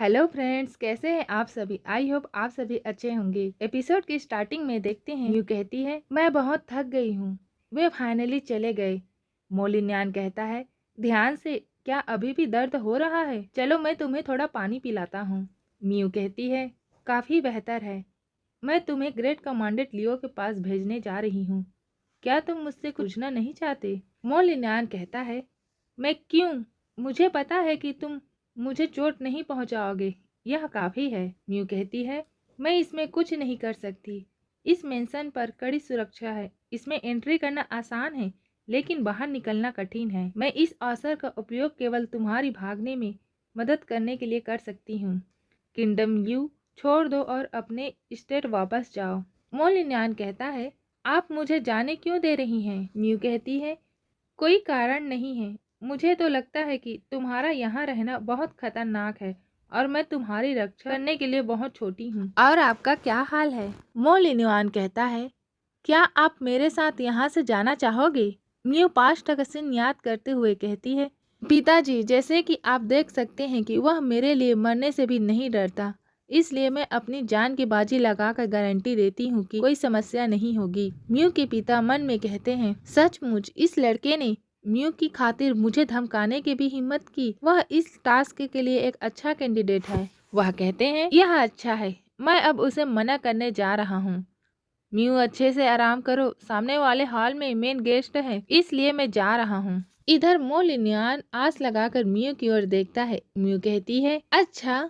Hello friends, कैसे हैं आप सभी। आई होप आप सभी अच्छे होंगे। एपिसोड की स्टार्टिंग में देखते हैं यूँ कहती है, मैं बहुत थक गई हूँ। वे फाइनली चले गए। मोलिन्यान कहता है, ध्यान से, क्या अभी भी दर्द हो रहा है? चलो मैं तुम्हें थोड़ा पानी पिलाता हूँ। म्यू कहती है, काफ़ी बेहतर है। मैं तुम्हें ग्रेट कमांडेंट लियो के पास भेजने जा रही हूँ। क्या तुम मुझसे पूछना नहीं चाहते? मोलिन्यान कहता है, मैं क्यों? मुझे पता है कि तुम मुझे चोट नहीं पहुंचाओगे। यह काफ़ी है। म्यू कहती है, मैं इसमें कुछ नहीं कर सकती। इस मेंशन पर कड़ी सुरक्षा है। इसमें एंट्री करना आसान है, लेकिन बाहर निकलना कठिन है। मैं इस अवसर का उपयोग केवल तुम्हारी भागने में मदद करने के लिए कर सकती हूँ। किंगडम यू छोड़ दो और अपने स्टेट वापस जाओ। मोलिन्यान कहता है, आप मुझे जाने क्यों दे रही हैं? म्यू कहती है, कोई कारण नहीं है। मुझे तो लगता है कि तुम्हारा यहाँ रहना बहुत खतरनाक है और मैं तुम्हारी रक्षा करने के लिए बहुत छोटी हूँ। और आपका क्या हाल है? मोलिन्यान कहता है, क्या आप मेरे साथ यहाँ से जाना चाहोगे? म्यू पास्ट का सीन याद करते हुए कहती है, पिताजी, जैसे कि आप देख सकते हैं कि वह मेरे लिए मरने से भी नहीं डरता, इसलिए मैं अपनी जान की बाजी लगाकर गारंटी देती हूँ कि कोई समस्या नहीं होगी। म्यू के पिता मन में कहते हैं, सचमुच इस लड़के ने म्यू की खातिर मुझे धमकाने की भी हिम्मत की। वह इस टास्क के लिए एक अच्छा कैंडिडेट है। वह कहते हैं, यह अच्छा है, मैं अब उसे मना करने जा रहा हूँ। म्यू, अच्छे से आराम करो, सामने वाले हॉल में मेन गेस्ट है, इसलिए मैं जा रहा हूँ। इधर मोलिन्यान आस लगाकर म्यू की ओर देखता है। म्यू कहती है, अच्छा,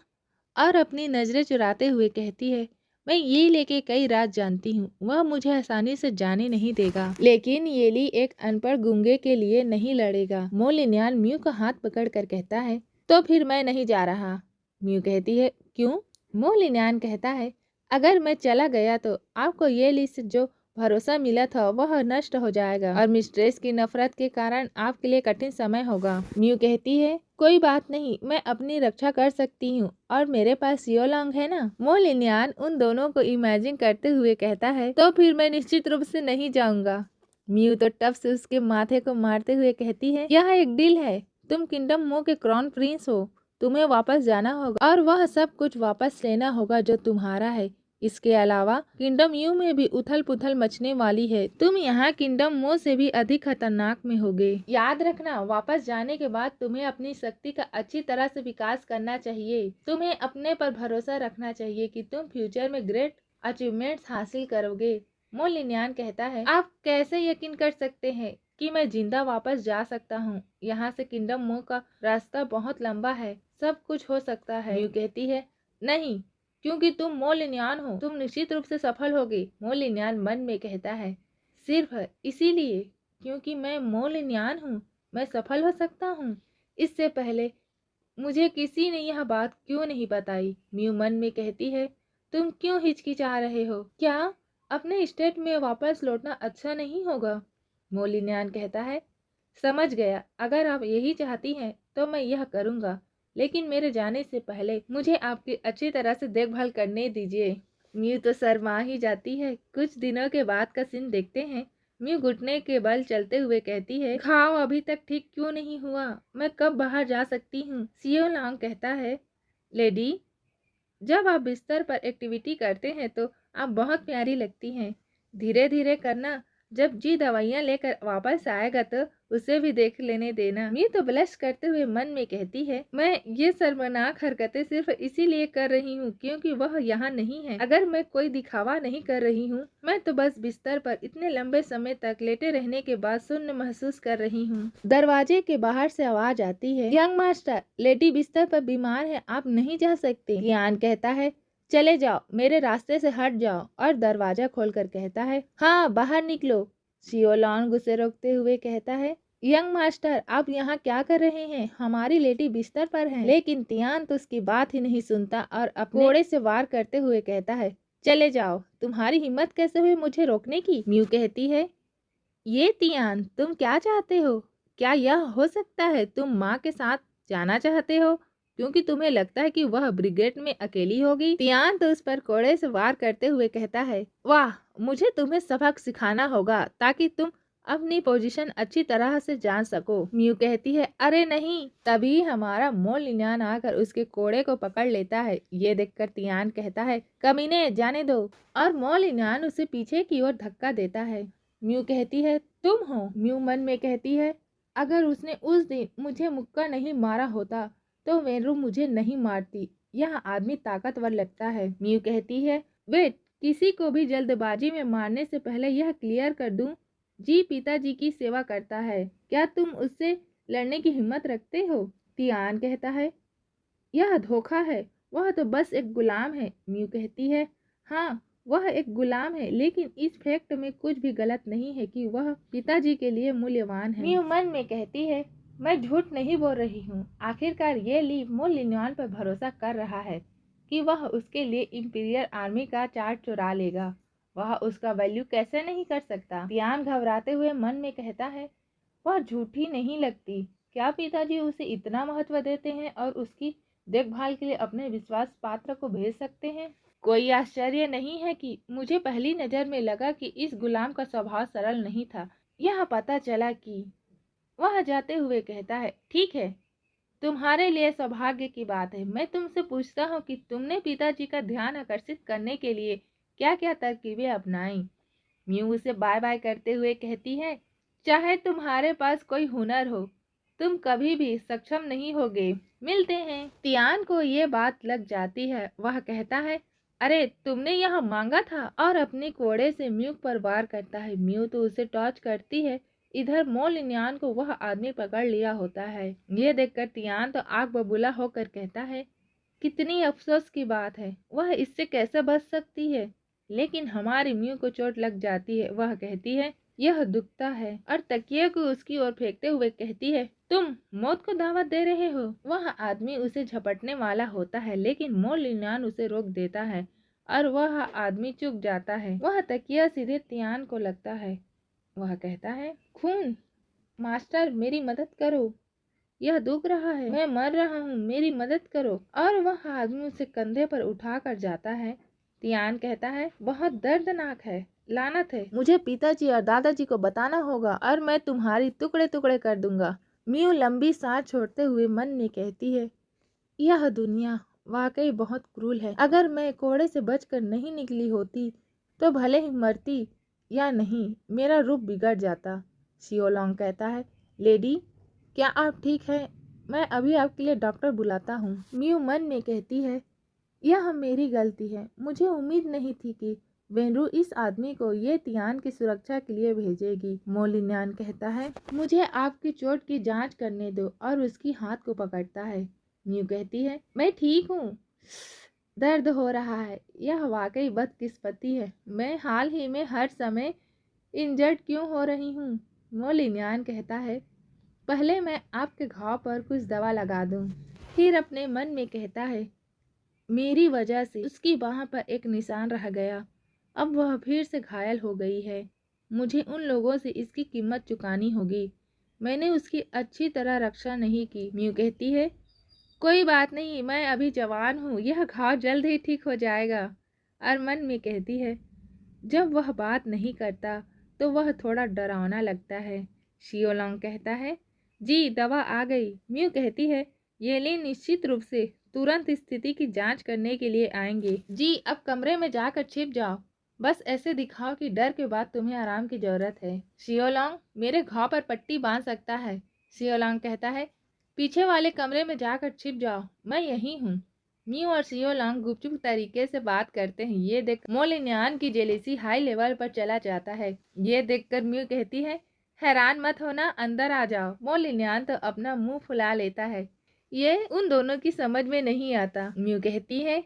और अपनी नजरें चुराते हुए कहती है, मैं ये लेके कई रात जानती हूँ, वह मुझे आसानी से जाने नहीं देगा, लेकिन येली एक अनपढ़ गूंगे के लिए नहीं लड़ेगा। मोलिन्यान म्यू का हाथ पकड़ कर कहता है, तो फिर मैं नहीं जा रहा। म्यू कहती है, क्यों? मोलिन्यान कहता है, अगर मैं चला गया तो आपको येली से जो भरोसा मिला था वह नष्ट हो जाएगा और मिस्ट्रेस की नफरत के कारण आपके लिए कठिन समय होगा। म्यू कहती है, कोई बात नहीं, मैं अपनी रक्षा कर सकती हूँ और मेरे पास योलोंग है ना। मोलिन्यान उन दोनों को इमेजिन करते हुए कहता है, तो फिर मैं निश्चित रूप से नहीं जाऊंगा। म्यू तो टफ से उसके माथे को मारते हुए कहती है, यह एक डील है, तुम किंगडम मो के क्राउन प्रिंस हो, तुम्हें वापस जाना होगा और वह सब कुछ वापस लेना होगा जो तुम्हारा है। इसके अलावा किंगडम यू में भी उथल पुथल मचने वाली है। तुम यहाँ किंगडम मो से भी अधिक खतरनाक में होगे। याद रखना, वापस जाने के बाद तुम्हें अपनी शक्ति का अच्छी तरह से विकास करना चाहिए। तुम्हें अपने पर भरोसा रखना चाहिए कि तुम फ्यूचर में ग्रेट अचीवमेंट्स हासिल करोगे। मोलिन्यान कहता है, आप कैसे यकीन कर सकते हैं कि मैं जिंदा वापस जा सकता हूँ? यहाँ से किंगडम मो का रास्ता बहुत लंबा है, सब कुछ हो सकता है। यू कहती है, नहीं, क्योंकि तुम मोलिन्यान हो, तुम निश्चित रूप से सफल होगे। मोलिन्यान मन में कहता है, सिर्फ इसीलिए क्योंकि मैं मोलिन्यान हूँ मैं सफल हो सकता हूँ? इससे पहले मुझे किसी ने यह बात क्यों नहीं बताई? म्यू मन में कहती है, तुम क्यों हिचकिचा रहे हो? क्या अपने स्टेट में वापस लौटना अच्छा नहीं होगा? मोलिन्यान कहता है, समझ गया, अगर आप यही चाहती हैं तो मैं यह करूँगा, लेकिन मेरे जाने से पहले मुझे आपकी अच्छी तरह से देखभाल करने दीजिए। म्यू तो शर्मा ही जाती है। कुछ दिनों के बाद का सीन देखते हैं। म्यू घुटने के बल चलते हुए कहती है, घाव अभी तक ठीक क्यों नहीं हुआ? मैं कब बाहर जा सकती हूँ? सियोलांग कहता है, लेडी, जब आप बिस्तर पर एक्टिविटी करते हैं तो आप बहुत प्यारी लगती हैं। धीरे धीरे करना, जब जी दवाइयाँ लेकर वापस आएगा तो उसे भी देख लेने देना। मी तो ब्लश करते हुए मन में कहती है, मैं ये शर्मनाक हरकतें सिर्फ इसीलिए कर रही हूँ क्योंकि वह यहाँ नहीं है। अगर मैं कोई दिखावा नहीं कर रही हूँ, मैं तो बस बिस्तर पर इतने लंबे समय तक लेटे रहने के बाद शून्य महसूस कर रही हूँ। दरवाजे के बाहर से आवाज आती है, यंग मास्टर, लेडी बिस्तर पर बीमार है, आप नहीं जा सकते। यान कहता है, चले जाओ, मेरे रास्ते से हट जाओ, और दरवाजा खोलकर कहता है, हाँ बाहर निकलो। सियोलॉन उसे रोकते हुए कहता है, यंग मास्टर, आप यहाँ क्या कर रहे हैं? हमारी लेडी बिस्तर पर है। लेकिन तियान तो उसकी बात ही नहीं सुनता और अपने घोड़े से वार करते हुए कहता है, चले जाओ, तुम्हारी हिम्मत कैसे हुई मुझे रोकने की? म्यू कहती है, ये तियान, तुम क्या चाहते हो? क्या यह हो सकता है तुम माँ के साथ जाना चाहते हो क्योंकि तुम्हें लगता है कि वह ब्रिगेड में अकेली होगी? तियान तो उस पर कोड़े से वार करते हुए कहता है, वाह, मुझे तुम्हें सबक सिखाना होगा ताकि तुम अपनी पोजीशन अच्छी तरह से जान सको। म्यू कहती है अरे नहीं। तभी हमारा मोलिन्यान आकर उसके कोड़े को पकड़ लेता है। ये देखकर तियान कहता है कमीने जाने दो, और मोलिन्यान उसे पीछे की ओर धक्का देता है। म्यू कहती है तुम हो। म्यू मन में कहती है अगर उसने उस दिन मुझे मुक्का नहीं मारा होता तो वेनरू मुझे नहीं मारती। यह आदमी ताकतवर लगता है। म्यू कहती है वेट, किसी को भी जल्दबाजी में मारने से पहले यह क्लियर कर दूं, जी पिताजी की सेवा करता है, क्या तुम उससे लड़ने की हिम्मत रखते हो? तियान कहता है यह धोखा है, वह तो बस एक गुलाम है। म्यू कहती है हाँ वह एक गुलाम है, लेकिन इस फैक्ट में कुछ भी गलत नहीं है कि वह पिताजी के लिए मूल्यवान है। म्यू मन में कहती है मैं झूठ नहीं बोल रही हूँ। आखिरकार ये लीव मोलिन्यान पर भरोसा कर रहा है कि वह उसके लिए इंपीरियल आर्मी का चार्ट चुरा लेगा। वह उसका वैल्यू कैसे नहीं कर सकता? तियान घबराते हुए मन में कहता है वह झूठी नहीं लगती। क्या पिताजी उसे इतना महत्व देते हैं और उसकी देखभाल के लिए अपने विश्वास पात्र को भेज सकते हैं? कोई आश्चर्य नहीं है कि मुझे पहली नजर में लगा कि इस गुलाम का स्वभाव सरल नहीं था। यह पता चला कि वह जाते हुए कहता है ठीक है, तुम्हारे लिए सौभाग्य की बात है। मैं तुमसे पूछता हूँ कि तुमने पिताजी का ध्यान आकर्षित करने के लिए क्या क्या तरकीबें अपनाई? म्यू उसे बाय बाय करते हुए कहती है चाहे तुम्हारे पास कोई हुनर हो, तुम कभी भी सक्षम नहीं होगे। मिलते हैं। तियान को ये बात लग जाती है। वह कहता है अरे तुमने यह मांगा था, और अपने कोड़े से म्यू पर वार करता है। म्यू तो उसे टॉर्च करती है। इधर मोलिन्यान को वह आदमी पकड़ लिया होता है। ये देखकर तियान तो आग बबूला होकर कहता है कितनी अफसोस की बात है, वह इससे कैसे बच सकती है? लेकिन हमारी म्यू को चोट लग जाती है। वह कहती है यह दुखता है, और तकिए को उसकी ओर फेंकते हुए कहती है तुम मौत को दावत दे रहे हो। वह आदमी उसे झपटने वाला होता है, लेकिन मोलिन्यान उसे रोक देता है और वह आदमी चुक जाता है। वह तकिया सीधे तियान को लगता है। वह कहता है खून, मास्टर मेरी मदद करो, यह दुख रहा है, मैं मर रहा हूँ, मेरी मदद करो। और वह आदमी उसे कंधे पर उठा कर जाता है। तियान कहता है बहुत दर्दनाक है, लानत है, मुझे पिताजी और दादाजी को बताना होगा और मैं तुम्हारी टुकड़े टुकड़े कर दूंगा। म्यू लंबी सांस छोड़ते हुए मन में कहती है यह दुनिया वाकई बहुत क्रूर है। अगर मैं कोड़े से बचकर नहीं निकली होती तो भले ही मरती या नहीं, मेरा रूप बिगड़ जाता। शिओलोंग कहता है लेडी क्या आप ठीक हैं? मैं अभी आपके लिए डॉक्टर बुलाता हूँ। म्यू मन में कहती है यह मेरी गलती है, मुझे उम्मीद नहीं थी कि वेनरू इस आदमी को ये तियान की सुरक्षा के लिए भेजेगी। मोलिन्यान कहता है मुझे आपकी चोट की जांच करने दो, और उसकी हाथ को पकड़ता है। म्यू कहती है मैं ठीक हूँ, दर्द हो रहा है, यह वाकई बदकिस्मती है, मैं हाल ही में हर समय इंजर्ड क्यों हो रही हूँ? मोलिन्यान कहता है पहले मैं आपके घाव पर कुछ दवा लगा दूं। फिर अपने मन में कहता है मेरी वजह से उसकी बाह पर एक निशान रह गया, अब वह फिर से घायल हो गई है। मुझे उन लोगों से इसकी कीमत चुकानी होगी, मैंने उसकी अच्छी तरह रक्षा नहीं की। म्यू कहती है कोई बात नहीं, मैं अभी जवान हूँ, यह घाव जल्द ही ठीक हो जाएगा। और मन में कहती है जब वह बात नहीं करता तो वह थोड़ा डरावना लगता है। शिओलोंग कहता है जी दवा आ गई। म्यू कहती है येलिन निश्चित रूप से तुरंत स्थिति की जांच करने के लिए आएंगे। जी अब कमरे में जाकर छिप जाओ, बस ऐसे दिखाओ कि डर के बाद तुम्हें आराम की जरूरत है। शिओलोंग मेरे घाव पर पट्टी बांध सकता है। शिओलोंग कहता है पीछे वाले कमरे में जाकर छिप जाओ, मैं यही हूँ। म्यू और शिओलोंग गुपचुप तरीके से बात करते हैं। ये देख मोलिन्यान की जेलेसी हाई लेवल पर चला जाता है। ये देखकर म्यू कहती है हैरान मत होना, अंदर आ जाओ। मोलिन्यान तो अपना मुंह फुला लेता है, ये उन दोनों की समझ में नहीं आता। म्यू कहती है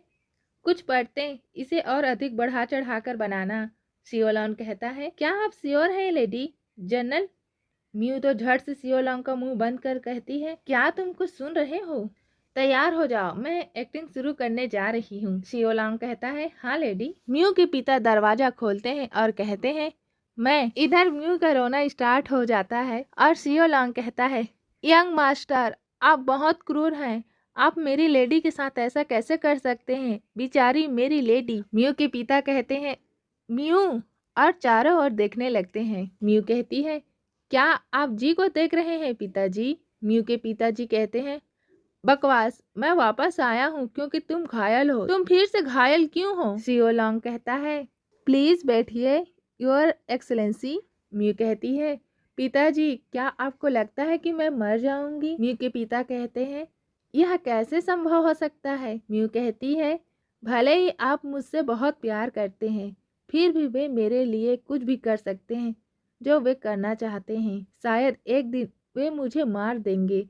कुछ पढ़ते, इसे और अधिक बढ़ा चढ़ाकर बनाना। शिओलोंग कहता है क्या आप श्योर हैं लेडी जनरल? म्यू तो झट से शिओलोंग का मुंह बंद कर कहती है क्या तुम कुछ सुन रहे हो? तैयार हो जाओ, मैं एक्टिंग शुरू करने जा रही हूँ। शिओलोंग कहता है हाँ लेडी। म्यू के पिता दरवाजा खोलते हैं और कहते हैं मैं। इधर म्यू का रोना स्टार्ट हो जाता है और शिओलोंग कहता है यंग मास्टर आप बहुत क्रूर हैं, आप मेरी लेडी के साथ ऐसा कैसे कर सकते हैं, बेचारी मेरी लेडी। म्यू के पिता कहते हैं म्यू और चारों ओर देखने लगते हैं। म्यू कहती है, क्या आप जी को देख रहे हैं पिताजी? म्यू के पिताजी कहते हैं, बकवास, मैं वापस आया हूँ क्योंकि तुम घायल हो। तुम फिर से घायल क्यों हो? सियो लॉन्ग कहता है, प्लीज बैठिए योर एक्सलेंसी। म्यू कहती है, पिताजी क्या आपको लगता है कि मैं मर जाऊंगी? म्यू के पिता कहते हैं, यह कैसे संभव हो सकता है? म्यू कहती है, भले ही आप मुझसे बहुत प्यार करते हैं, फिर भी वे मेरे लिए कुछ भी कर सकते हैं जो वे करना चाहते हैं। शायद एक दिन वे मुझे मार देंगे।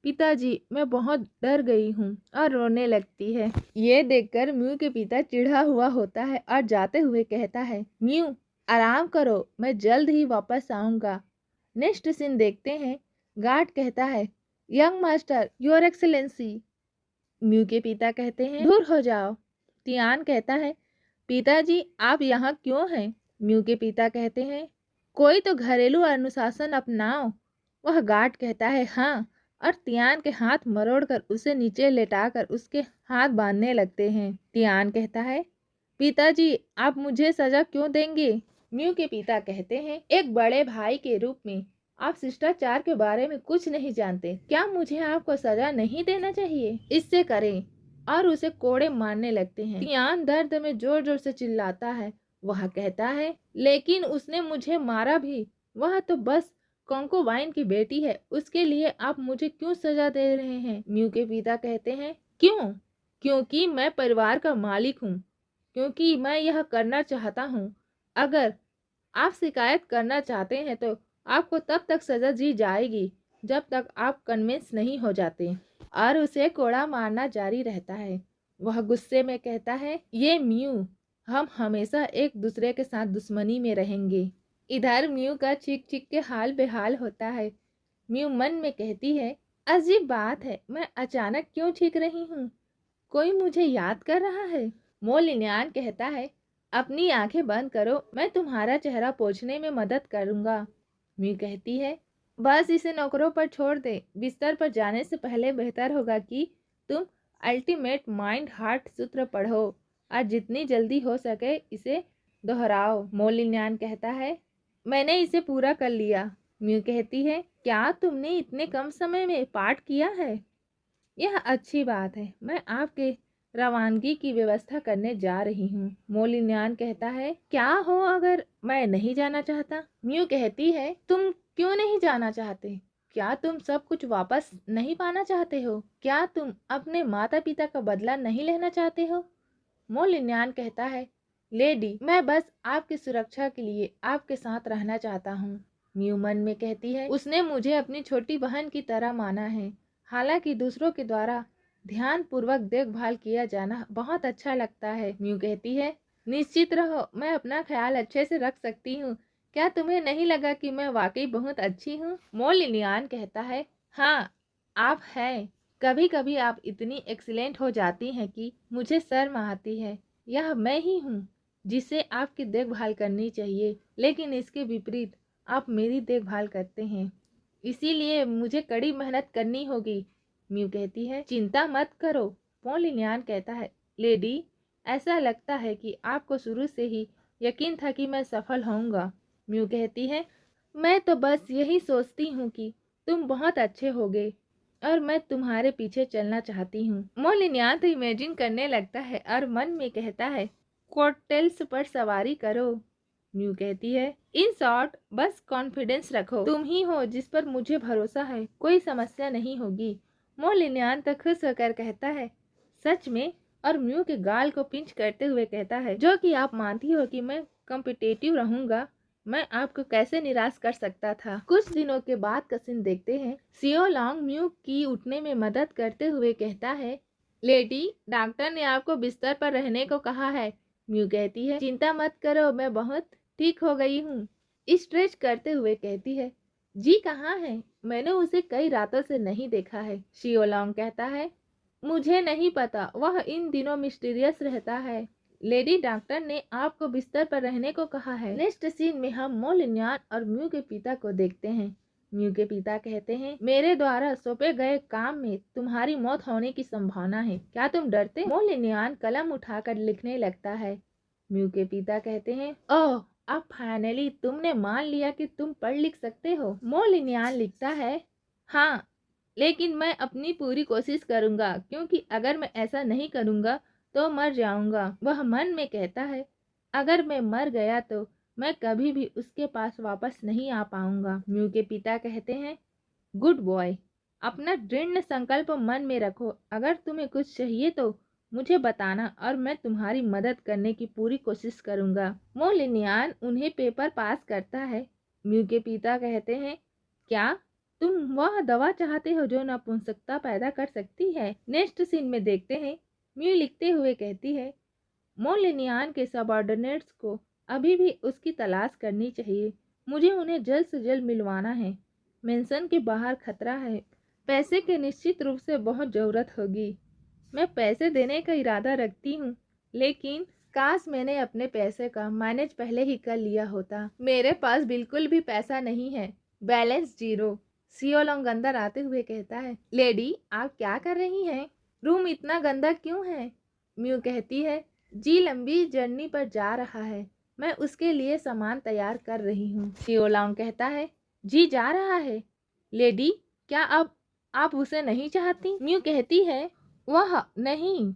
पिताजी मैं बहुत डर गई हूँ और रोने लगती है। ये देखकर म्यू के पिता चिढ़ा हुआ होता है और जाते हुए कहता है, म्यू आराम करो, मैं जल्द ही वापस आऊँगा। नेक्स्ट सीन देखते हैं। गार्ड कहता है, young master your excellency. Mu के पिता कहते हैं, दूर हो जाओ। तियान कहता है, पिताजी आप यहाँ क्यों हैं? म्यू के पिता कहते हैं, कोई तो घरेलू अनुशासन अपनाओ। वह गार्ड कहता है, हाँ, और तियान के हाथ मरोड़कर उसे नीचे लेटाकर उसके हाथ बांधने लगते हैं। तियान कहता है, पिताजी आप मुझे सजा क्यों देंगे? म्यू के पिता कहते हैं, एक बड़े भाई के रूप में आप शिष्टाचार के बारे में कुछ नहीं जानते। क्या मुझे आपको सजा नहीं देना चाहिए? इससे करें। और उसे कोड़े मारने लगते हैं। तियान दर्द में जोर जोर से चिल्लाता है। वह कहता है, लेकिन उसने मुझे मारा भी। वह तो बस कॉन्कोवाइन की बेटी है, उसके लिए आप मुझे क्यों सजा दे रहे हैं? म्यू के पिता कहते हैं, क्यों? क्योंकि मैं परिवार का मालिक हूँ, क्योंकि मैं यह करना चाहता हूँ। अगर आप शिकायत करना चाहते हैं तो आपको तब तक सजा दी जाएगी जब तक आप कन्विंस नहीं हो जाते। और उसे कोड़ा मारना जारी रहता है। वह गुस्से में कहता है, ये म्यू, हम हमेशा एक दूसरे के साथ दुश्मनी में रहेंगे। इधर म्यू का चीख चीख के हाल बेहाल होता है। म्यू मन में कहती है, अजीब बात है, मैं अचानक क्यों चीख रही हूँ? कोई मुझे याद कर रहा है? मोलिन्यान कहता है, अपनी आंखें बंद करो, मैं तुम्हारा चेहरा पोंछने में मदद करूंगा। म्यू कहती है, बस इसे नौकरों पर छोड़ दे। बिस्तर पर जाने से पहले बेहतर होगा कि तुम अल्टीमेट माइंड हार्ट सूत्र पढ़ो और जितनी जल्दी हो सके इसे दोहराओ। मोलिन्यान कहता है, मैंने इसे पूरा कर लिया। म्यू कहती है, क्या तुमने इतने कम समय में पाठ किया है? यह अच्छी बात है। मैं आपके रवानगी की व्यवस्था करने जा रही हूँ। मोलिन्यान कहता है, क्या हो अगर मैं नहीं जाना चाहता? म्यू कहती है, तुम क्यों नहीं जाना चाहते? क्या तुम सब कुछ वापस नहीं पाना चाहते हो? क्या तुम अपने माता पिता का बदला नहीं लेना चाहते हो? मोलिन्यान कहता है, लेडी, मैं बस आपकी सुरक्षा के लिए आपके साथ रहना चाहता हूँ। म्यू मन में कहती है, उसने मुझे अपनी छोटी बहन की तरह माना है। हालांकि दूसरों के द्वारा ध्यान पूर्वक देखभाल किया जाना बहुत अच्छा लगता है। म्यू कहती है, निश्चित रहो, मैं अपना ख्याल अच्छे से रख सकती हूँ। क्या तुम्हें नहीं लगा कि मैं वाकई बहुत अच्छी हूँ? मोलिन्यान कहता है, हाँ, आप हैं। कभी कभी आप इतनी एक्सीलेंट हो जाती हैं कि मुझे शर्म आती है। यह मैं ही हूँ जिसे आपकी देखभाल करनी चाहिए, लेकिन इसके विपरीत आप मेरी देखभाल करते हैं, इसीलिए मुझे कड़ी मेहनत करनी होगी। म्यू कहती है, चिंता मत करो। मोलिन्यान कहता है, लेडी, ऐसा लगता है कि आपको शुरू से ही यकीन था कि मैं सफल होऊंगा। म्यू कहती है, मैं तो बस यही सोचती हूँ कि तुम बहुत अच्छे होगे और मैं तुम्हारे पीछे चलना चाहती हूँ। मोलिन्यान तो इमेजिन करने लगता है और मन में कहता है, कोटेल्स पर सवारी करो। म्यू कहती है, इन शॉर्ट बस कॉन्फिडेंस रखो, तुम ही हो जिस पर मुझे भरोसा है, कोई समस्या नहीं होगी। मोलिन्यान तो खुश होकर कहता है, सच में? और म्यू के गाल को पिंच करते हुए कहता है, जो कि आप मानती हो कि मैं कॉम्पिटिटिव रहूंगा, मैं आपको कैसे निराश कर सकता था। कुछ दिनों के बाद का सीन देखते हैं। सियो लॉन्ग म्यू की उठने में मदद करते हुए कहता है, लेडी, डॉक्टर ने आपको बिस्तर पर रहने को कहा है। म्यू कहती है, चिंता मत करो, मैं बहुत ठीक हो गई हूँ। स्ट्रेच करते हुए कहती है, जी कहाँ है? मैंने उसे कई रातों से नहीं देखा है। सियो लॉन्ग कहता है, मुझे नहीं पता, वह इन दिनों मिस्टीरियस रहता है। लेडी, डॉक्टर ने आपको बिस्तर पर रहने को कहा है। नेक्स्ट सीन में हम मोलिन्यान और म्यू के पिता को देखते हैं। म्यू के पिता कहते हैं, मेरे द्वारा सौंपे गए काम में तुम्हारी मौत होने की संभावना है, क्या तुम डरते? मोलिन्यान कलम उठाकर लिखने लगता है। म्यू के पिता कहते हैं, ओह, अब फाइनली तुमने मान लिया कि तुम पढ़ लिख सकते हो। मोलिनियान लिखता है, हाँ, लेकिन मैं अपनी पूरी कोशिश करूँगा, क्योंकि अगर मैं ऐसा नहीं करूँगा तो मर जाऊँगा। वह मन में कहता है, अगर मैं मर गया तो मैं कभी भी उसके पास वापस नहीं आ पाऊँगा। म्यू के पिता कहते हैं, गुड बॉय, अपना दृढ़ संकल्प मन में रखो। अगर तुम्हें कुछ चाहिए तो मुझे बताना और मैं तुम्हारी मदद करने की पूरी कोशिश करूँगा। मोलिनियान उन्हें पेपर पास करता है। म्यू के पिता कहते हैं, क्या तुम वह दवा चाहते हो जो नपुंसकता पैदा कर सकती है? नेक्स्ट सीन में देखते हैं, म्यू लिखते हुए कहती है, मोलिनियान के सबऑर्डिनेट्स को अभी भी उसकी तलाश करनी चाहिए। मुझे उन्हें जल्द से जल्द मिलवाना है। मेंशन के बाहर खतरा है। पैसे की निश्चित रूप से बहुत ज़रूरत होगी। मैं पैसे देने का इरादा रखती हूँ, लेकिन काश मैंने अपने पैसे का मैनेज पहले ही कर लिया होता। मेरे पास बिल्कुल भी पैसा नहीं है, बैलेंस 0। सियोलोंग अंदर आते हुए कहता है, लेडी आप क्या कर रही हैं? रूम इतना गंदा क्यों है? म्यू कहती है, जी लंबी जर्नी पर जा रहा है, मैं उसके लिए सामान तैयार कर रही हूँ। सियोलोंग कहता है, जी जा रहा है? लेडी क्या अब आप उसे नहीं चाहती? म्यू कहती है, वह नहीं,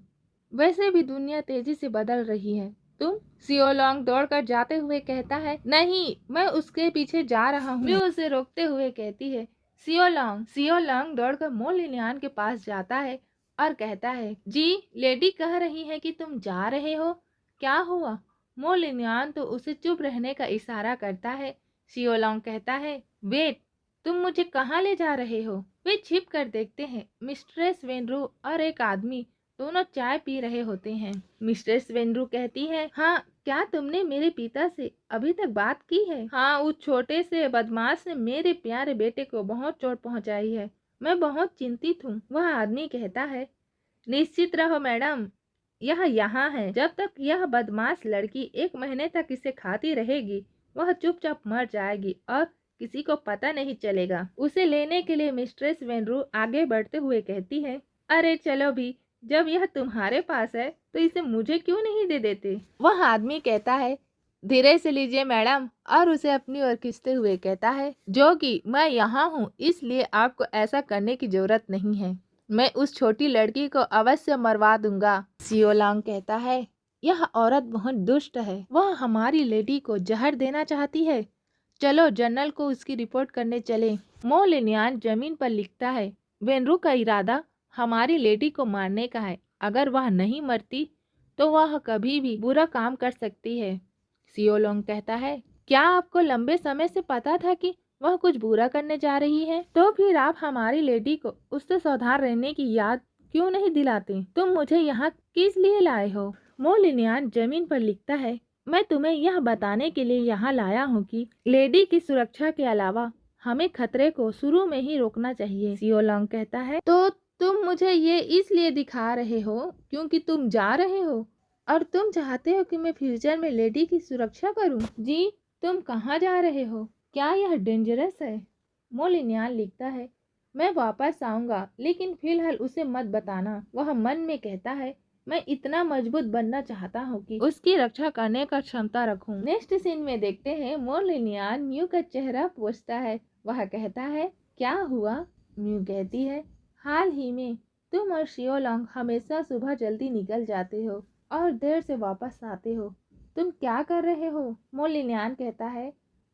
वैसे भी दुनिया तेजी से बदल रही है। तुम? सियोलोंग दौड़कर जाते हुए कहता है, नहीं, मैं उसके पीछे जा रहा हूँ। म्यू उसे रोकते हुए कहती है, सियोलोंग। सियोलोंग दौड़कर मोलिनियान के पास जाता है और कहता है, जी लेडी कह रही है कि तुम जा रहे हो, क्या हुआ? मोलिनियान तो उसे चुप रहने का इशारा करता है। सियोलोंग कहता है, वेट, तुम मुझे कहाँ ले जा रहे हो? वे छिप कर देखते हैं। मिस्ट्रेस वेनरू और एक आदमी दोनों चाय पी रहे होते हैं। मिस्ट्रेस वेनरू कहती है, हाँ, क्या तुमने मेरे पिता से अभी तक बात की है? हाँ, उस छोटे से बदमाश ने मेरे प्यारे बेटे को बहुत चोट पहुंचाई है। मैं बहुत चिंतित हूँ। वह आदमी कहता है, निश्चित रहो मैडम, यह यहाँ है। जब तक यह बदमाश लड़की 1 महीने तक इसे खाती रहेगी, वह चुपचाप मर जाएगी और किसी को पता नहीं चलेगा। उसे लेने के लिए मिस्ट्रेस वेनरू आगे बढ़ते हुए कहती है, अरे चलो भी, जब यह तुम्हारे पास है तो इसे मुझे क्यों नहीं दे देते? वह आदमी कहता है, धीरे से लीजिए मैडम, और उसे अपनी ओर खींचते हुए कहता है, जो कि मैं यहाँ हूँ इसलिए आपको ऐसा करने की जरूरत नहीं है। मैं उस छोटी लड़की को अवश्य मरवा दूंगा। सियोलोंग कहता है, यह औरत बहुत दुष्ट है। वह हमारी लेडी को जहर देना चाहती है। चलो जनरल को उसकी रिपोर्ट करने चले। मोलिनियान जमीन पर लिखता है, वेनरू का इरादा हमारी लेडी को मारने का है। अगर वह नहीं मरती तो वह कभी भी बुरा काम कर सकती है। सियोलोंग कहता है, क्या आपको लंबे समय से पता था कि वह कुछ बुरा करने जा रही है? तो फिर आप हमारी लेडी को उससे सावधान रहने की याद क्यों नहीं दिलाते? तुम मुझे यहाँ किस लिए लाए हो? मोलिनियान जमीन पर लिखता है, मैं तुम्हें यह बताने के लिए यहाँ लाया हूँ कि लेडी की सुरक्षा के अलावा हमें खतरे को शुरू में ही रोकना चाहिए। सियोलोंग कहता है, तो तुम मुझे ये इसलिए दिखा रहे हो क्योंकि तुम जा रहे हो और तुम चाहते हो कि मैं फ्यूचर में लेडी की सुरक्षा करूं? जी, तुम कहाँ जा रहे हो? क्या यह डेंजरस है? मोलिनियान लिखता है, मैं वापस आऊंगा, लेकिन फिलहाल उसे मत बताना। वह मन में कहता है, मैं इतना मजबूत बनना चाहता हूँ कि उसकी रक्षा करने का क्षमता रखूं। नेक्स्ट सीन में देखते हैं, मोलिनियान म्यू का चेहरा पोंछता है। वह कहता है, क्या हुआ? म्यू कहती है, हाल ही में तुम और सियोलोंग हमेशा सुबह जल्दी निकल जाते हो और देर से वापस आते हो। तुम क्या कर रहे हो? मोलिनियान कहता है,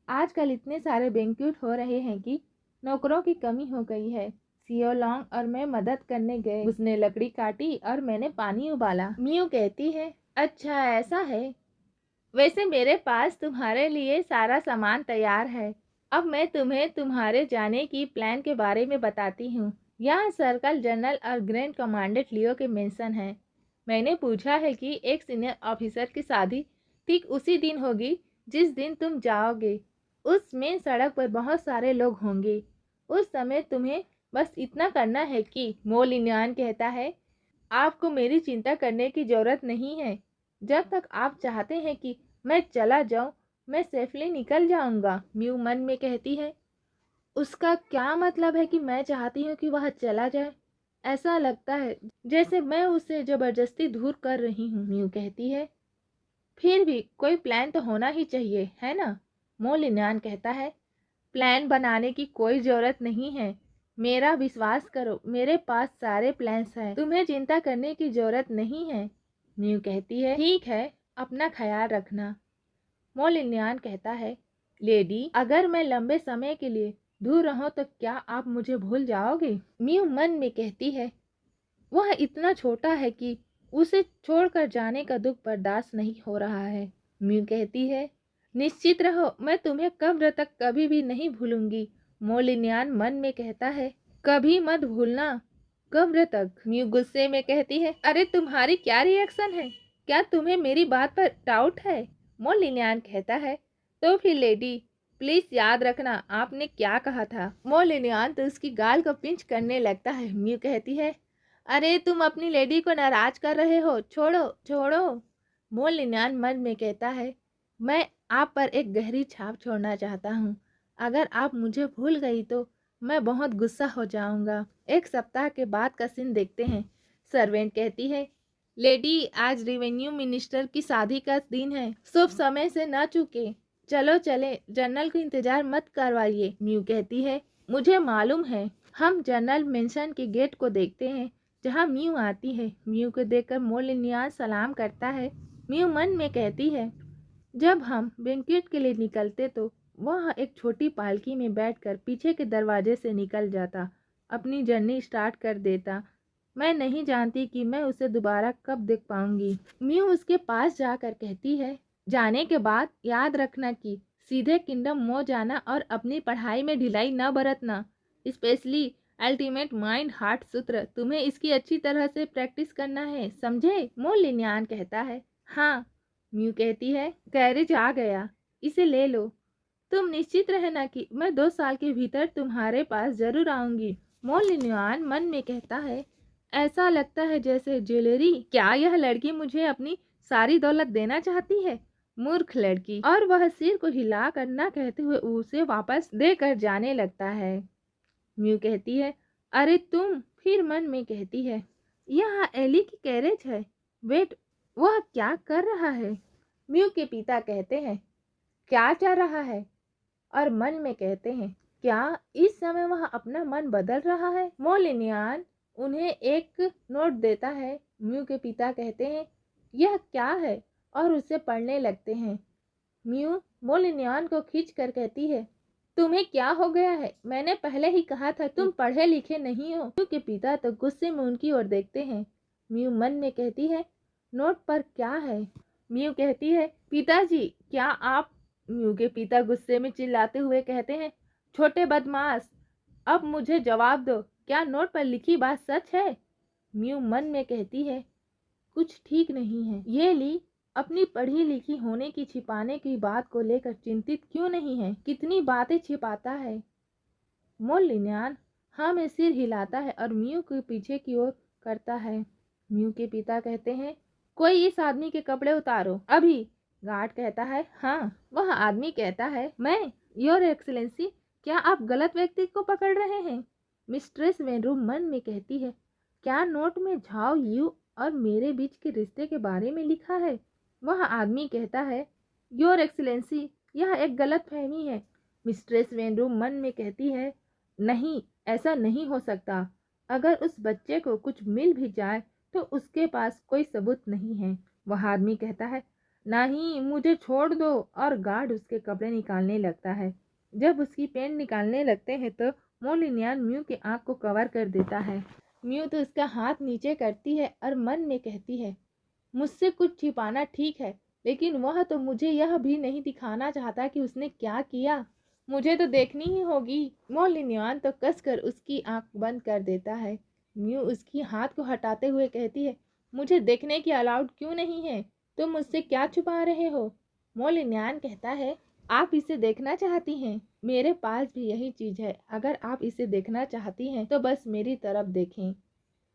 आजकल इतने सारे बैंक्वेट हो रहे हैं कि नौकरों की कमी हो गई है। सियोलोंग और मैं मदद करने गए। उसने लकड़ी काटी और मैंने पानी उबाला। म्यू कहती है, अच्छा ऐसा है। वैसे मेरे पास तुम्हारे लिए सारा सामान तैयार है। अब मैं तुम्हें तुम्हारे जाने की प्लान के बारे में बताती हूँ। यहाँ सर्कल जनरल और ग्रैंड कमांडेंट लियो के मेंशन है। मैंने पूछा है कि एक सीनियर ऑफिसर की शादी ठीक उसी दिन होगी जिस दिन तुम जाओगे। उसमें सड़क पर बहुत सारे लोग होंगे। उस समय तुम्हें बस इतना करना है कि मोलिनियान कहता है, आपको मेरी चिंता करने की जरूरत नहीं है। जब तक आप चाहते हैं कि मैं चला जाऊं, मैं सेफली निकल जाऊंगा। म्यू मन में कहती है, उसका क्या मतलब है कि मैं चाहती हूँ कि वह चला जाए? ऐसा लगता है जैसे मैं उसे जबरदस्ती दूर कर रही हूँ। म्यू कहती है, फिर भी कोई प्लान तो होना ही चाहिए, है ना? मोलिन्यान कहता है, प्लान बनाने की कोई ज़रूरत नहीं है। मेरा विश्वास करो, मेरे पास सारे प्लान्स हैं। तुम्हें चिंता करने की ज़रूरत नहीं है। म्यू कहती है, ठीक है, अपना ख्याल रखना। मोलिन्यान कहता है, लेडी, अगर मैं लंबे समय के लिए दूर रहूं तो क्या आप मुझे भूल जाओगे? म्यू मन में कहती है, वह इतना छोटा है कि उसे छोड़कर जाने का दुख बर्दाश्त नहीं हो रहा है। म्यू कहती है, निश्चित रहो, मैं तुम्हें कब्र तक कभी भी नहीं भूलूंगी। मोलिन्यान मन में कहता है, कभी मत भूलना, कब्र तक। म्यू गुस्से में कहती है, अरे तुम्हारी क्या रिएक्शन है? क्या तुम्हें मेरी बात पर डाउट है? मोलिन्यान कहता है, तो फिर लेडी, प्लीज याद रखना आपने क्या कहा था। मोलिन्यान तो उसकी गाल को पिंच करने लगता है। म्यू कहती है, अरे तुम अपनी लेडी को नाराज कर रहे हो, छोड़ो छोड़ो। मोलिन्यान मन में कहता है, मैं आप पर एक गहरी छाप छोड़ना चाहता हूँ। अगर आप मुझे भूल गई तो मैं बहुत गुस्सा हो जाऊंगा। एक सप्ताह के बाद का सीन देखते हैं। सर्वेंट कहती है, लेडी, आज रेवेन्यू मिनिस्टर की शादी का दिन है, शुभ समय से न चूके। चलो चले, जनरल को इंतजार मत करवाइए। म्यू कहती है, मुझे मालूम है। हम जनरल मेंशन के गेट को देखते हैं जहाँ म्यू आती है। म्यू को देखकर मोलिन्यान सलाम करता है। म्यू मन में कहती है, जब हम बैंक्वेट के लिए निकलते तो वह एक छोटी पालकी में बैठकर पीछे के दरवाजे से निकल जाता, अपनी जर्नी स्टार्ट कर देता। मैं नहीं जानती कि मैं उसे दोबारा कब देख पाऊंगी। म्यू उसके पास जाकर कहती है, जाने के बाद याद रखना कि सीधे किंगडम मो जाना और अपनी पढ़ाई में ढिलाई न बरतना, स्पेशली अल्टीमेट माइंड हार्ट सूत्र। तुम्हें इसकी अच्छी तरह से प्रैक्टिस करना है, समझे? मोलिन्यान कहता है, हाँ। म्यू कहती है, कैरेज आ गया, इसे ले लो। तुम निश्चित रहना कि मैं 2 साल के भीतर तुम्हारे पास जरूर आऊंगी। मोलिन्यान मन में कहता है, ऐसा लगता है जैसे ज्वेलरी। क्या यह लड़की मुझे अपनी सारी दौलत देना चाहती है? मूर्ख लड़की। और वह सिर को हिला कर न कहते हुए उसे वापस देकर जाने लगता है। म्यू कहती है, अरे तुम। फिर मन में कहती है, यह एली की कैरेज है। वेट, वह क्या कर रहा है? म्यू के पिता कहते हैं, क्या चल रहा है? और मन में कहते हैं, क्या इस समय वह अपना मन बदल रहा है? मोलिन्यान उन्हें एक नोट देता है। म्यू के पिता कहते हैं, यह क्या है? और उसे पढ़ने लगते हैं। म्यू मोलिन्यान को खींच कर कहती है, तुम्हें क्या हो गया है? मैंने पहले ही कहा था तुम पढ़े लिखे नहीं हो। म्यू के पिता तो गुस्से में उनकी ओर देखते हैं। म्यू मन में कहती है, नोट पर क्या है? म्यू कहती है, पिताजी, क्या आप? म्यू के पिता गुस्से में चिल्लाते हुए कहते हैं, छोटे बदमाश, अब मुझे जवाब दो, क्या नोट पर लिखी बात सच है? म्यू मन में कहती है, कुछ ठीक नहीं है। ये ली अपनी पढ़ी लिखी होने की छिपाने की बात को लेकर चिंतित क्यों नहीं है? कितनी बातें छिपाता है। मोलिन्यान हाँ में सिर हिलाता है और म्यू के पीछे की ओर करता है। म्यू के पिता कहते हैं, कोई इस आदमी के कपड़े उतारो अभी। गार्ड कहता है, हाँ। वह आदमी कहता है, मैं। योर एक्सीलेंसी, क्या आप गलत व्यक्ति को पकड़ रहे हैं? मिस्ट्रेस वेनरूम मन में कहती है, क्या नोट में झाओ यू और मेरे बीच के रिश्ते के बारे में लिखा है? वह आदमी कहता है, योर एक्सीलेंसी, यह एक गलत फहमी है। मिस्ट्रेस वेनरूम मन में कहती है, नहीं, ऐसा नहीं हो सकता। अगर उस बच्चे को कुछ मिल भी जाए तो उसके पास कोई सबूत नहीं है। वह आदमी कहता है, नहीं, मुझे छोड़ दो। और गार्ड उसके कपड़े निकालने लगता है। जब उसकी पैंट निकालने लगते हैं तो मोलिन्यान म्यू की आंख को कवर कर देता है। म्यू तो उसका हाथ नीचे करती है और मन में कहती है, मुझसे कुछ छिपाना ठीक है, लेकिन वह तो मुझे यह भी नहीं दिखाना चाहता कि उसने क्या किया। मुझे तो देखनी ही होगी। मोलिन्यान तो कसकर उसकी आंख बंद कर देता है। म्यू उसकी हाथ को हटाते हुए कहती है, मुझे देखने की अलाउड क्यों नहीं है? तुम मुझसे क्या छुपा रहे हो? मोलिन्यान कहता है, आप इसे देखना चाहती हैं? मेरे पास भी यही चीज है। अगर आप इसे देखना चाहती हैं तो बस मेरी तरफ देखें।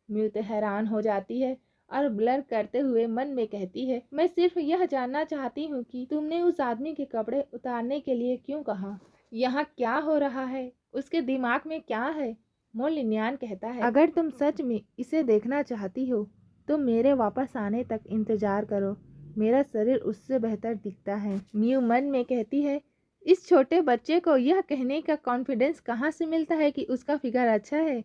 म्यू तो हैरान हो जाती है और ब्लर करते हुए मन में कहती है, मैं सिर्फ यह जानना चाहती हूँ कि तुमने उस आदमी के कपड़े उतारने के लिए क्यों कहा? यहाँ क्या हो रहा है? उसके दिमाग में क्या है? मोलिन्यान कहता है, अगर तुम सच में इसे देखना चाहती हो तो मेरे वापस आने तक इंतजार करो। मेरा शरीर उससे बेहतर दिखता है। म्यू मन में कहती है, इस छोटे बच्चे को यह कहने का कॉन्फिडेंस कहाँ से मिलता है कि उसका फिगर अच्छा है,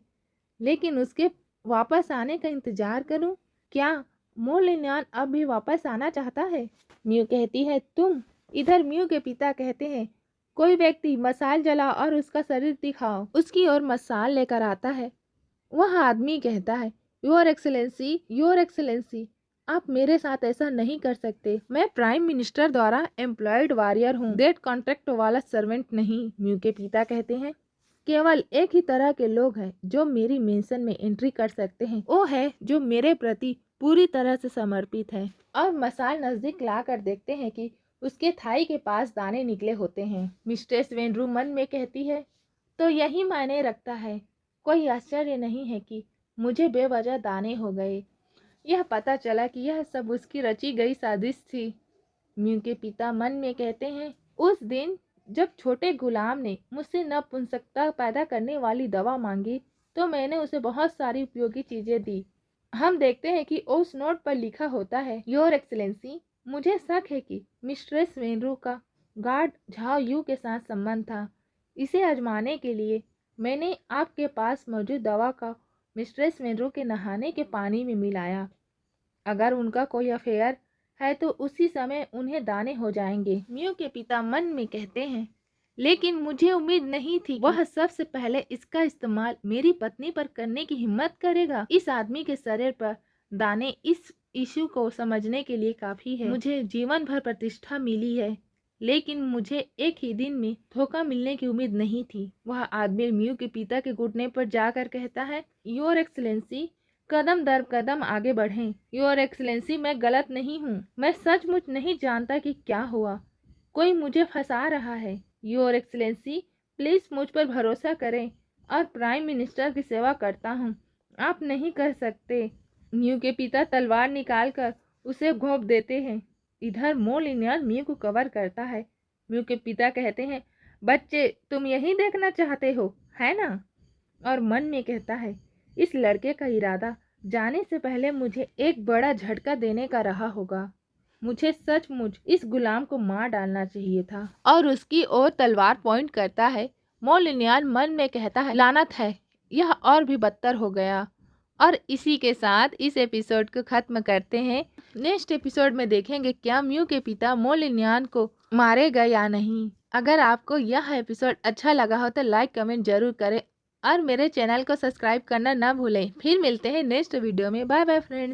लेकिन उसके वापस आने का इंतजार करूं? क्या मोलिन्यान अब भी वापस आना चाहता है? म्यू कहती है, तुम। इधर म्यू के पिता कहते हैं, कोई व्यक्ति मसाल जला और उसका शरीर दिखाओ। उसकी ओर मसाल लेकर आता है। वह आदमी कहता है, योर एक्सेलेंसी, आप मेरे साथ ऐसा नहीं कर सकते। मैं प्राइम मिनिस्टर द्वारा एम्प्लॉयड वॉरियर हूँ, डेट कॉन्ट्रैक्ट वाला सर्वेंट नहीं। म्यू के पिता कहते हैं, केवल एक ही तरह के लोग हैं जो मेरी मेंशन में एंट्री कर सकते हैं, वो है जो मेरे प्रति पूरी तरह से समर्पित है। और मसाल नजदीक लाकर देखते हैं कि उसके थाई के पास दाने निकले होते हैं। मिस्ट्रेस वेनरू मन में कहती है, तो यही मायने रखता है। कोई आश्चर्य नहीं है कि मुझे बेवजह दाने हो गए। यह पता चला कि यह सब उसकी रची गई साजिश थी। म्यू के पिता मन में कहते हैं, उस दिन जब छोटे गुलाम ने मुझसे नपुंसकता पैदा करने वाली दवा मांगी तो मैंने उसे बहुत सारी उपयोगी चीजें दी। हम देखते हैं कि उस नोट पर लिखा होता है, योर एक्सेलेंसी, मुझे शक है कि मिस्ट्रेस वेनरू का गार्ड झाओ यू के साथ संबंध था। इसे आजमाने के लिए मैंने आपके पास मौजूद दवा का मिस्ट्रेस वेनरू के नहाने के पानी में मिलाया। अगर उनका कोई अफेयर है तो उसी समय उन्हें दाने हो जाएंगे। म्यू के पिता मन में कहते हैं, लेकिन मुझे उम्मीद नहीं थी वह सबसे पहले इसका इस्तेमाल मेरी पत्नी पर करने की हिम्मत करेगा। इस आदमी के शरीर पर दाने इस इशू को समझने के लिए काफी है। मुझे जीवन भर प्रतिष्ठा मिली है, लेकिन मुझे एक ही दिन में धोखा मिलने की उम्मीद नहीं थी। वह आदमी म्यू के पिता के घुटने पर जाकर कहता है, योर एक्सलेंसी, कदम दर कदम आगे बढ़ें। योर एक्सलेंसी, मैं गलत नहीं हूँ। मैं सचमुच नहीं जानता कि क्या हुआ। कोई मुझे फंसा रहा है। योर एक्सलेंसी, प्लीज मुझ पर भरोसा करें और प्राइम मिनिस्टर की सेवा करता हूँ। आप नहीं कर सकते। म्यू के पिता तलवार निकालकर उसे घोंप देते हैं। इधर मोलिन्यान म्यू को कवर करता है। म्यू के पिता कहते हैं, बच्चे, तुम यही देखना चाहते हो, है ना? और मन में कहता है, इस लड़के का इरादा जाने से पहले मुझे एक बड़ा झटका देने का रहा होगा। मुझे सचमुच इस गुलाम को मार डालना चाहिए था। और उसकी ओर तलवार पॉइंट करता है। मोलिन्यान मन में कहता है, लानत है, यह और भी बदतर हो गया। और इसी के साथ इस एपिसोड को खत्म करते हैं। नेक्स्ट एपिसोड में देखेंगे क्या म्यू के पिता मोलिन्यान को मारेगा या नहीं। अगर आपको यह एपिसोड अच्छा लगा हो तो लाइक कमेंट जरूर करें और मेरे चैनल को सब्सक्राइब करना ना भूलें। फिर मिलते हैं नेक्स्ट वीडियो में। Bye bye friends.